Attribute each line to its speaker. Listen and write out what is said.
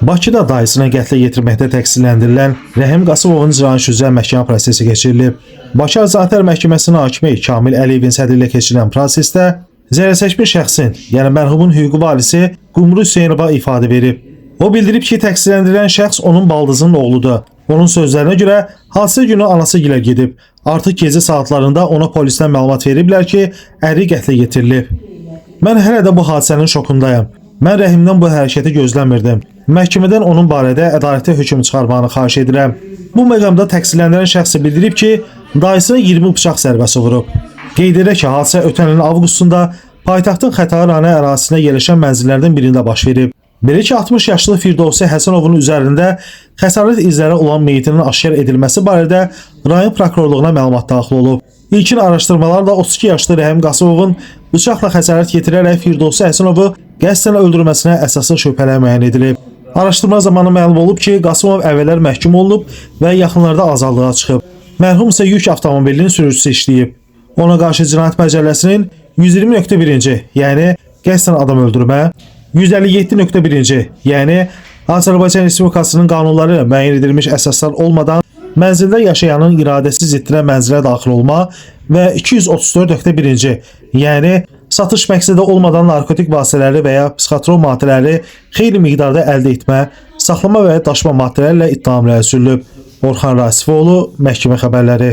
Speaker 1: Bakıda dayısını qətlə yetirməkdə təqsirləndirilən Rəhim Qasımovun cinayət üzrə məhkəmə prosesi keçirilib. Bakı Azadlıqlar Məhkəməsinin hakimi Kamil Əliyevin sədrliyi ilə keçirilən prosesdə zərərçəkmiş şəxsin, yəni mərhumun hüquqi varisi Qumru Hüseynova ifadə verib. O bildirib ki, təqsirləndirilən şəxs onun baldızının oğludur. Onun sözlərinə görə hadisə günü anası gilə gedib. Artıq gecə saatlarında ona polisdən məlumat veriblər ki, əri qətlə yetirilib. Mən hələ də bu hadisənin şokundayım. Mən Rəhimdən bu hərəkəti gözləmirdim. Məhkəmədən onun barədə ədalətli hökm çıxarmağını xahiş edirəm. Bu məqamda təqsirləndirilən şəxs bildirib ki, dayısına 20 bıçaq zərbəsi vurub. Qeyd edək ki, hadisə ötən ilin avqustunda paytaxtın Xətai rayonu ərazisində yerləşən mənzillərdən birində baş verib. Belə ki, 60 yaşlı Firdovsi Həsənovun üzərində xəsarət izləri olan meyitinin aşkar edilməsi barədə rayon prokurorluğuna məlumat daxil olub. İlkin araşdırmalarda 32 yaşlı Rəhim Qasımovun bıçaqla xəsarət yetirərək Firdovsi Həsənovu qəsdən öldürməsinə əsaslı şübhələr müəyyən edilib. Araşdırma zamanı məlum olub ki, Qasımov əvvəllər məhkum olunub və yaxınlarda azadlığa çıxıb. Mərhum isə yük avtomobilinin sürücüsü işləyib. Ona qarşı cinayət məcəlləsinin 120.1-ci, yəni qəsdən adam öldürmə, 157.1-ci, yəni Azərbaycan Respublikasının qanunları ilə müəyyən edilmiş əsaslar olmadan mənzildə yaşayanın iradəsi ziddinə mənzilə daxil olma və 234.1-ci, yəni satış məqsədi olmadan narkotik vasitələri və ya psixotrop maddələri xeyli miqdarda əldə etmə, saxlama və ya daşıma maddələrlə ittiham sürülüb. Orxan Rasifoğlu, Məhkəmə Xəbərləri.